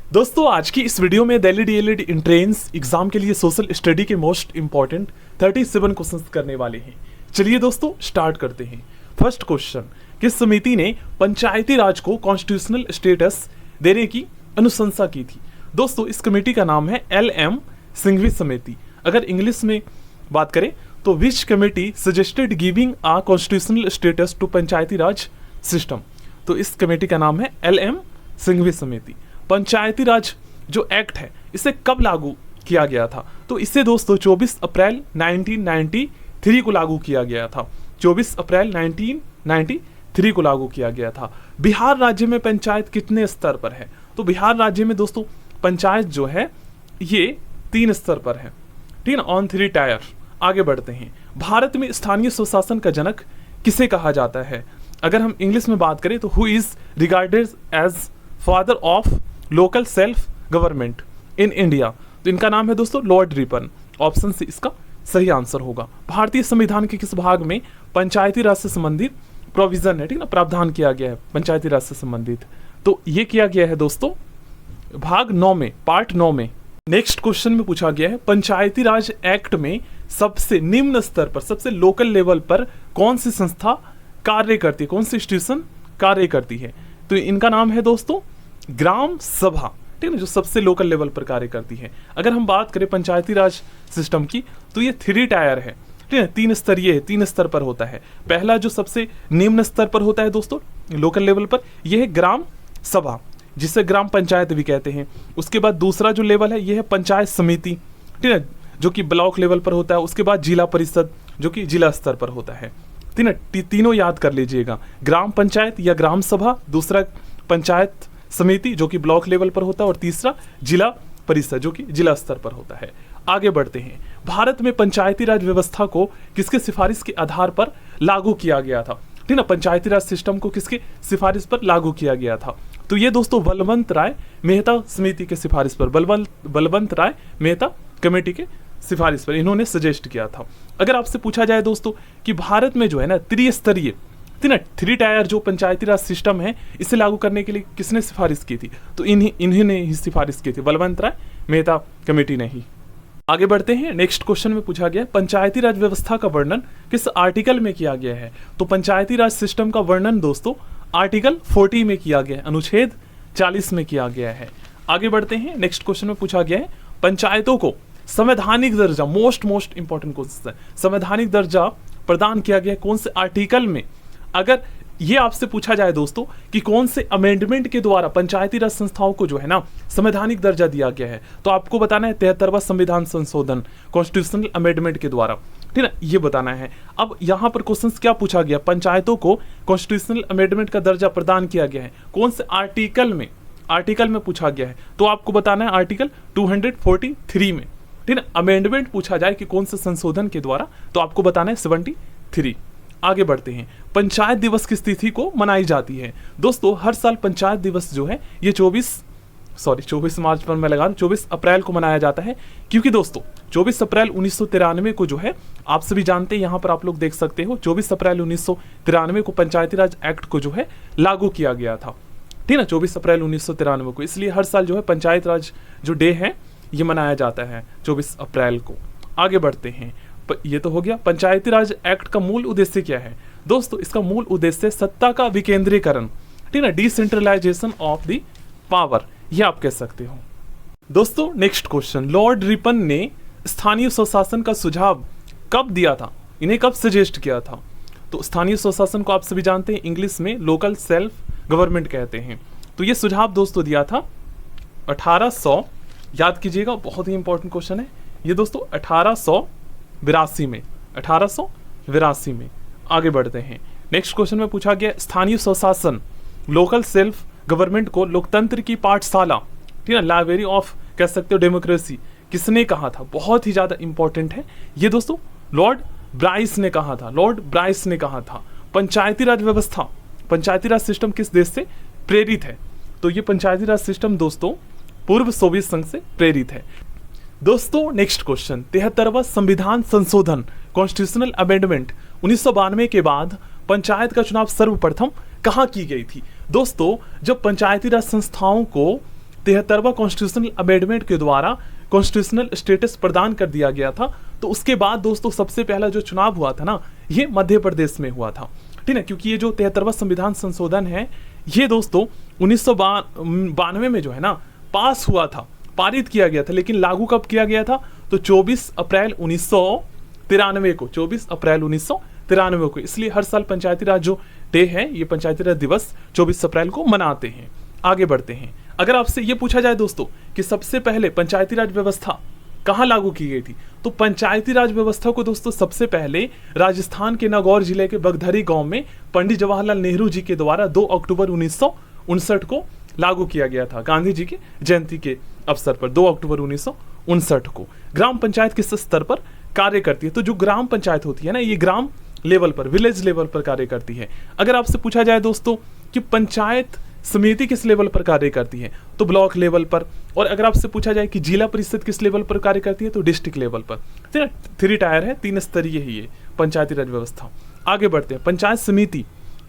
दोस्तों आज की इस वीडियो में दिल्ली डीएलएड एंट्रेंस एग्जाम के लिए सोशल स्टडी के मोस्ट इंपॉर्टेंट 37 क्वेश्चंस करने वाले हैं। चलिए दोस्तों स्टार्ट करते हैं। फर्स्ट क्वेश्चन, किस समिति ने पंचायती राज को कॉन्स्टिट्यूशनल स्टेटस देने की अनुशंसा की थी? दोस्तों इस कमेटी का नाम है LM सिंघवी समिति। अगर इंग्लिश में बात करें तो which committee suggested giving a constitutional status to Panchayati Raj system. तो इस कमेटी का नाम है LM सिंघवी समिति। पंचायती राज जो एक्ट है इसे कब लागू किया गया था? तो इसे दोस्तों 24 अप्रैल 1993 को लागू किया गया था। 24 अप्रैल 1993 को लागू किया गया था। बिहार राज्य में पंचायत कितने स्तर पर है? तो बिहार राज्य में दोस्तों पंचायत जो है ये 3 स्तर पर है, ठीक है, ऑन 3 टायर। आगे बढ़ते हैं। भारत में स्थानीय स्वशासन का जनक किसे कहा जाता है? अगर हम इंग्लिश में बात करें तो who is regarded as father of local self government in India? तो इनका नाम है दोस्तों लॉर्ड रिपन। ऑप्शन सी इसका सही आंसर होगा। भारतीय संविधान के किस भाग में पंचायती राज से संबंधित प्रोविजन है, ठीक ना, प्रावधान किया गया है पंचायती राज से संबंधित? तो ये किया गया है दोस्तों भाग 9 में, पार्ट 9 में। नेक्स्ट क्वेश्चन में पूछा गया है पंचायती राज एक्ट में सबसे निम्न स्तर पर, सबसे लोकल लेवल पर कौन सी संस्था कार्य करती है, कौन सी इंस्टीट्यूशन कार्य करती है? तो इनका नाम है दोस्तों ग्राम सभा, ठीक है, जो सबसे लोकल लेवल पर कार्य करती है। अगर हम बात करें पंचायती राज सिस्टम की तो ये 3 टायर है, ठीक है, 3 स्तरीय है, 3 स्तर पर होता है। पहला जो सबसे निम्न स्तर पर होता है दोस्तों लोकल लेवल पर, यह है ग्राम सभा जिसे ग्राम पंचायत भी कहते हैं। उसके बाद दूसरा जो लेवल है यह है पंचायत समिति, ठीक है, जो कि ब्लॉक लेवल पर होता है। उसके बाद जिला परिषद जो कि जिला स्तर पर होता है। तीनों याद कर लीजिएगा, ग्राम पंचायत या ग्राम सभा, दूसरा पंचायत समिति जो कि ब्लॉक लेवल पर होता है, और तीसरा जिला परिषद जो कि जिला स्तर पर होता है। आगे बढ़ते हैं। भारत में पंचायती राज व्यवस्था को किसके सिफारिश के आधार पर लागू किया गया था? ठीक ना, पंचायती राज सिस्टम को किसके सिफारिश पर लागू किया गया था? तो ये दोस्तों बलवंत राय मेहता समिति के सिफारिश पर, बलवंत राय मेहता कमेटी के सिफारिश पर इन्होंने सजेस्ट किया था। अगर आपसे पूछा जाए दोस्तों कि भारत में जो है ना त्रिस्तरीय, 3 टायर जो पंचायती राज सिस्टम है इसे लागू करने के लिए किसने सिफारिश की थी? तो इन्होंने ही सिफारिश की थी, बलवंत राय मेहता कमेटी ने ही। आगे बढ़ते हैं। नेक्स्ट क्वेश्चन में पूछा गया पंचायती राज व्यवस्था का वर्णन किस आर्टिकल में किया गया है? तो पंचायती राज सिस्टम का वर्णन दोस्तों आर्टिकल 40 में किया गया है, अनुच्छेद 40 में किया गया है। आगे बढ़ते हैं। नेक्स्ट क्वेश्चन में पूछा गया है पंचायतों को संवैधानिक दर्जा, मोस्ट इंपॉर्टेंट क्वेश्चन है, संवैधानिक दर्जा प्रदान किया गया है कौन से आर्टिकल में? अगर ये आपसे पूछा जाए दोस्तों कि कौन से अमेंडमेंट के द्वारा पंचायती राज संस्थाओं को जो है ना संवैधानिक दर्जा दिया गया है, तो आपको बताना है 73वां संविधान संशोधन, कॉन्स्टिट्यूशनल अमेंडमेंट के द्वारा, ठीक है, ये बताना है। अब यहाँ पर क्वेश्चंस क्या पूछा गया? पंचायतों को कॉन्स्टिट्यूशनल अमेंडमेंट का दर्जा प्रदान किया गया है कौन से आर्टिकल में? आर्टिकल में पूछा गया है, तो आपको बताना है आर्टिकल 243 में, ठीक है। अमेंडमेंट पूछा जाए कि कौन से संशोधन के द्वारा, तो आपको बताना है 73। आगे बढ़ते हैं। पंचायत दिवस किस तिथि को मनाई जाती है? दोस्तों हर साल पंचायत दिवस जो है ये 24 मार्च पर मैं लगा रहा हूं, 24 अप्रैल को मनाया जाता है, क्योंकि दोस्तों 24 अप्रैल 1993 को जो है आप सभी जानते हैं, यहाँ पर आप लोग देख सकते हो 24 अप्रैल 1993 को पंचायती राज एक्ट को जो है लागू किया गया था, ठीक है, 24 अप्रैल 1993 को। इसलिए हर साल जो है पंचायत राज जो डे है ये मनाया जाता है 24 अप्रैल को। आगे बढ़ते हैं। ये तो हो गया। पंचायती राज एक्ट का मूल उद्देश्य क्या है? दोस्तों इसका मूल उद्देश्य सत्ता का विकेंद्रीकरण, ठीक है, डिसेंट्रलाइजेशन ऑफ द पावर, ये आप कह सकते हो। दोस्तों नेक्स्ट क्वेश्चन, लॉर्ड रिपन ने स्थानीय स्वशासन का सुझाव कब दिया था? इन्हें कब सजेस्ट किया था? तो स्थानीय स्वशासन को आप सभी जानते हैं इंग्लिश में लोकल सेल्फ गवर्नमेंट कहते हैं। तो ये सुझाव दोस्तों दिया था 1800, याद कीजिएगा, बहुत ही इंपॉर्टेंट क्वेश्चन है ये दोस्तों, 1882 में, 1882 में। आगे बढ़ते हैं। नेक्स्ट क्वेश्चन में पूछा गया स्थानीय स्वशासन, लोकल सेल्फ गवर्नमेंट को लोकतंत्र की पाठशाला, ठीक है, लाइब्रेरी ऑफ कह सकते हो डेमोक्रेसी, किसने कहा था? बहुत ही ज्यादा इंपॉर्टेंट है ये दोस्तों, लॉर्ड ब्राइस ने कहा था, लॉर्ड ब्राइस ने कहा था। पंचायती राज व्यवस्था, पंचायती राज सिस्टम किस देश से प्रेरित है? तो ये पंचायती राज सिस्टम दोस्तों पूर्व सोवियत संघ से प्रेरित है। दोस्तों नेक्स्ट क्वेश्चन, 73वां संविधान संशोधन, कॉन्स्टिट्यूशनल अमेंडमेंट 1992 के बाद पंचायत का चुनाव सर्वप्रथम कहाँ की गई थी? दोस्तों जब पंचायती राज संस्थाओं को 73वां कॉन्स्टिट्यूशनल अमेंडमेंट के द्वारा कॉन्स्टिट्यूशनल स्टेटस प्रदान कर दिया गया था। तो उसके बाद दोस्तों सबसे पहला जो चुनाव हुआ था ना, ये मध्य प्रदेश में हुआ था, ठीक है। क्योंकि ये जो 73वां संविधान संशोधन है, ये दोस्तों 1992 में जो है ना पास हुआ था, पारित किया गया था, लेकिन लागू कब किया गया था? तो 24 अप्रैल 1993 को, 24 अप्रैल 1993 को। इसलिए हर साल पंचायती राज जो डे है, ये पंचायती राज दिवस 24 अप्रैल को मनाते हैं। आगे बढ़ते हैं। अगर आपसे ये पूछा जाए दोस्तों कि सबसे पहले पंचायती राज व्यवस्था कहाँ लागू की गई थी, तो पंचायती राज व्यवस्था को दोस्तों सबसे पहले राजस्थान के नागौर जिले के बगधरी गांव में पंडित जवाहरलाल नेहरू जी के द्वारा 2 अक्टूबर 1959 को लागू किया गया था, गांधी जी की जयंती के अवसर पर 2 अक्टूबर 1959 को। ग्राम पंचायत किस स्तर पर कार्य करती है? तो जो ग्राम पंचायत होती है ना, ये ग्राम लेवल पर, विलेज लेवल पर कार्य करती है। अगर आपसे पूछा जाए दोस्तों कि पंचायत समिति किस लेवल पर कार्य करती है, तो ब्लॉक लेवल पर। और अगर आपसे पूछा जाए कि जिला परिषद किस लेवल पर कार्य करती है, तो डिस्ट्रिक्ट लेवल पर। 3 टायर है, 3 स्तरीय है ये पंचायती राज व्यवस्था। आगे बढ़ते हैं। पंचायत समिति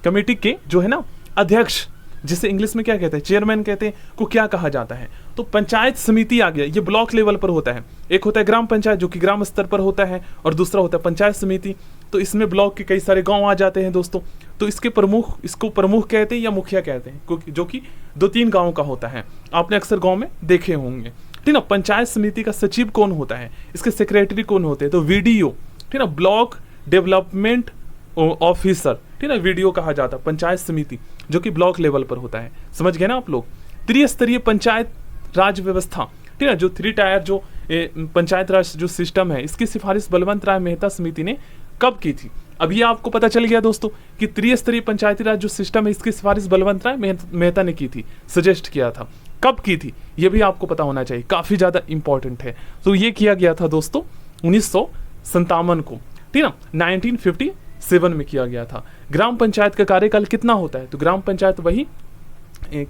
कमेटी के जो है ना अध्यक्ष, जिसे इंग्लिश में क्या कहते हैं, चेयरमैन कहते हैं, को क्या कहा जाता है? तो पंचायत समिति आ गया, ये ब्लॉक लेवल पर होता है। एक होता है ग्राम पंचायत जो कि ग्राम स्तर पर होता है, और दूसरा होता है पंचायत समिति। तो इसमें ब्लॉक के कई सारे गांव आ जाते हैं दोस्तों। तो इसके प्रमुख, इसको प्रमुख कहते हैं या मुखिया कहते हैं, जो कि 2-3 गांव का होता है। आपने अक्सर गांव में देखे होंगे, ठीक ना। पंचायत समिति का सचिव कौन होता है, इसके सेक्रेटरी कौन होते हैं? तो वीडीओ, ठीक ना, ब्लॉक डेवलपमेंट ऑफिसर, ठीक ना, वीडीओ कहा जाता है पंचायत समिति, जो कि ब्लॉक लेवल पर होता है। समझ गए ना आप लोग। त्रिस्तरीय पंचायत राज व्यवस्था, ठीक है, जो 3 टायर जो पंचायत राज जो सिस्टम है, इसकी सिफारिश बलवंत राय मेहता समिति ने कब की थी? अब ये आपको पता चल गया दोस्तों कि त्रिस्तरीय पंचायती राज जो सिस्टम है, इसकी सिफारिश बलवंत राय मेहता ने की थी, सजेस्ट किया था। कब की थी ये भी आपको पता होना चाहिए, काफी ज्यादा इंपॉर्टेंट है। तो ये किया गया था दोस्तों 1957 को, ठीक ना, 1957 में किया गया था। ग्राम पंचायत का कार्यकाल कितना होता है? तो ग्राम पंचायत वही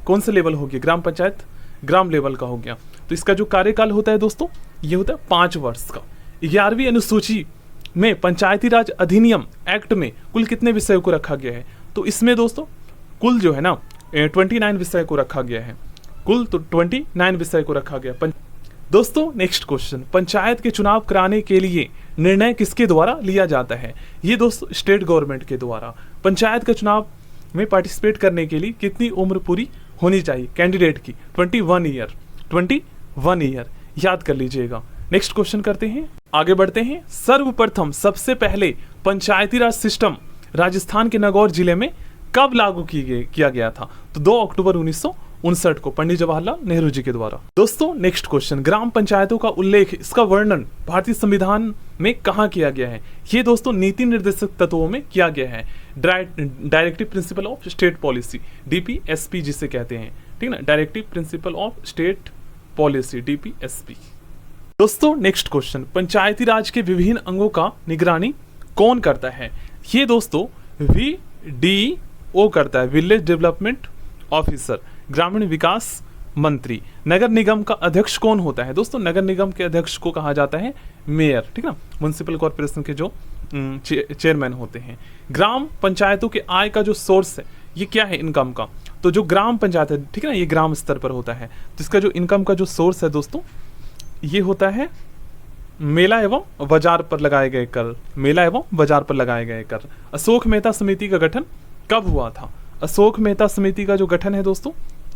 कौन सा लेवल हो गया? ग्राम पंचायत ग्राम लेवल का हो गया। तो इसका जो कार्यकाल होता है दोस्तों, ये होता है 5 वर्ष का। 11वीं अनुसूची में पंचायती राज अधिनियम एक्ट में कुल कितने विषयों को रखा गया है? तो इसमें दोस्तों कुल जो है ना 29 विषय को रखा गया है, कुल तो 29 विषय को रखा गया। दोस्तों नेक्स्ट क्वेश्चन, पंचायत के चुनाव कराने के लिए निर्णय किसके द्वारा लिया जाता है? ये दोस्तों स्टेट गवर्नमेंट के द्वारा। पंचायत के चुनाव में पार्टिसिपेट करने के लिए कितनी उम्र पूरी होनी चाहिए कैंडिडेट की? 21 ईयर, 21 ईयर, याद कर लीजिएगा। नेक्स्ट क्वेश्चन करते हैं, आगे बढ़ते हैं। सर्वप्रथम सबसे पहले पंचायती राज सिस्टम राजस्थान के नागौर जिले में कब लागू किया गया था? तो 2 अक्टूबर 1959 को पंडित जवाहरलाल नेहरू जी के द्वारा। दोस्तों नेक्स्ट क्वेश्चन, ग्राम पंचायतों का उल्लेख, इसका वर्णन भारतीय संविधान में कहाँ किया गया है? ये दोस्तों नीति निर्देशक तत्वों में किया गया है। Directive principle of state policy, DPSP जिसे कहते हैं, ठीक ना, directive principle of state policy, DPSP। दोस्तों नेक्स्ट क्वेश्चन, पंचायती राज के विभिन्न अंगों का निगरानी कौन करता है? ये दोस्तों VDO करता है, विलेज डेवलपमेंट ऑफिसर, ग्रामीण विकास मंत्री। नगर निगम का अध्यक्ष कौन होता है? दोस्तों नगर निगम के अध्यक्ष को कहा जाता है मेयर, ठीक ना, म्युनिसिपल कॉर्पोरेशन के जो चेयरमैन होते हैं। ग्राम पंचायतों के आय का जो सोर्स है, ये क्या है इनकम का? तो जो ग्राम पंचायत है, ठीक है ना, ये ग्राम स्तर पर होता है, जिसका जो इनकम का जो सोर्स है दोस्तों, ये होता है मेला एवं बाजार पर लगाए गए कर, मेला एवं बाजार पर लगाए गए कर। अशोक मेहता समिति का गठन कब हुआ था? अशोक मेहता समिति का जो गठन है दोस्तों,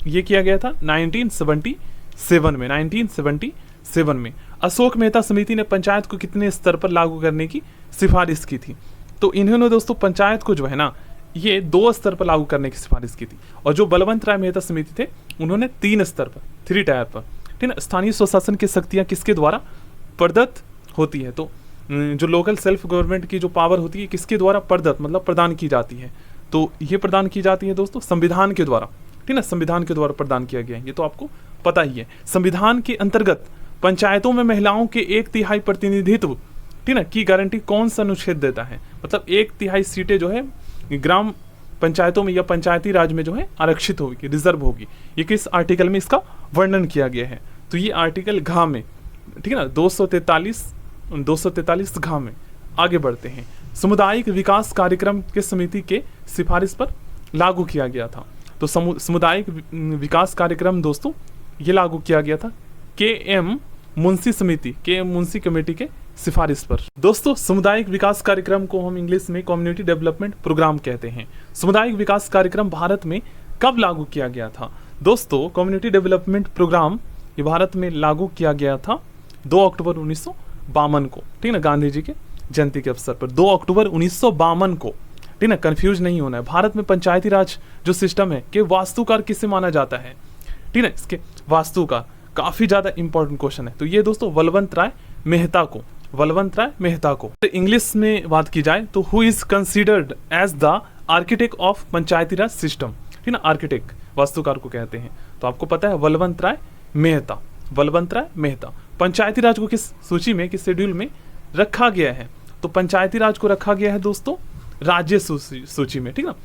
ये किया गया था 1977 में, 1977 में। अशोक मेहता समिति ने पंचायत को कितने स्तर पर लागू करने की सिफारिश की थी? तो इन्होंने दोस्तों पंचायत को जो है ना, ये 2 स्तर पर लागू करने की सिफारिश की थी। और जो बलवंत राय मेहता समिति थे, उन्होंने 3 स्तर पर, 3 टायर पर, ठीक है। स्थानीय स्वशासन की शक्तियां किसके द्वारा प्रदत्त होती है? तो जो लोकल सेल्फ गवर्नमेंट की जो पावर होती है, किसके द्वारा प्रदत्त, मतलब प्रदान की जाती है? तो ये प्रदान की जाती है दोस्तों संविधान के द्वारा, ठीक है, संविधान के द्वारा प्रदान किया गया है, ये तो आपको पता ही है। संविधान के अंतर्गत पंचायतों में महिलाओं के 1/3 प्रतिनिधित्व, ठीक ना, की गारंटी कौन सा अनुच्छेद देता है? मतलब 1/3 सीटें जो है ग्राम पंचायतों में या पंचायती राज में जो है आरक्षित होगी, रिजर्व होगी। ये किस आर्टिकल में इसका वर्णन किया गया है? तो ये आर्टिकल घ में, ठीक है ना, 243 घ में। आगे बढ़ते हैं। सामुदायिक विकास कार्यक्रम के समिति के सिफारिश पर लागू किया गया था। तो सामुदायिक विकास कार्यक्रम दोस्तों, ये लागू किया गया था के.एम. मुंशी समिति, के.एम. मुंशी कमेटी के सिफारिश पर। दोस्तों, सामुदायिक विकास कार्यक्रम को हम इंग्लिश में कम्युनिटी डेवलपमेंट प्रोग्राम कहते हैं। सामुदायिक विकास कार्यक्रम भारत में कब लागू किया गया था? दोस्तों, कम्युनिटी डेवलपमेंट प्रोग्राम ये भारत में लागू किया गया था 2 अक्टूबर 1952 को, ठीक ना, गांधी जी के जयंती के अवसर पर 2 अक्टूबर 1952 को, ठीक ना, कंफ्यूज नहीं होना है। भारत में पंचायती राज जो सिस्टम है के वास्तुकार किसे माना जाता है, ठीक है, इसके वास्तुकार काफी ज्यादा इंपॉर्टेंट क्वेश्चन है। तो ये दोस्तों बलवंत राय मेहता को, बलवंत राय मेहता को। इंग्लिश में बात की जाए तो who is considered as the architect of Panchayati Raj system, ठीक ना, आर्किटेक्ट वास्तुकार को कहते हैं। तो आपको पता है बलवंत राय मेहता, बलवंत राय मेहता। पंचायती राज को किस सूची में, किस शेड्यूल में रखा गया है? तो पंचायती राज को रखा गया है दोस्तों राज्य सूची में, ठीक ना,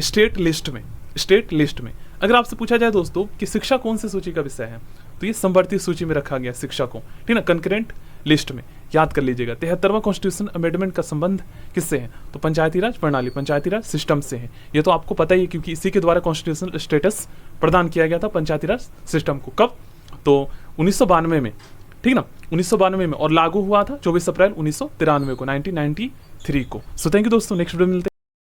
स्टेट लिस्ट में, स्टेट लिस्ट में। अगर आपसे पूछा जाए दोस्तों कि शिक्षा कौन सी सूची का विषय है, तो ये संवर्ती सूची में रखा गया शिक्षा को, ठीक ना, कंकरेंट लिस्ट में। याद कर लीजिएगा। 73वां कॉन्स्टिट्यूशन अमेंडमेंट का संबंध किससे है? तो पंचायती राज प्रणाली, पंचायती राज सिस्टम से है। ये तो आपको पता ही है क्योंकि इसी के द्वारा कॉन्स्टिट्यूशनल स्टेटस प्रदान किया गया था पंचायती राज सिस्टम को। कब? तो 1992 में, ठीक ना, 1992 में, और लागू हुआ था 24 अप्रैल 1993 को, 1993 को। सो थैंक यू दोस्तों, नेक्स्ट वीडियो में मिलते हैं।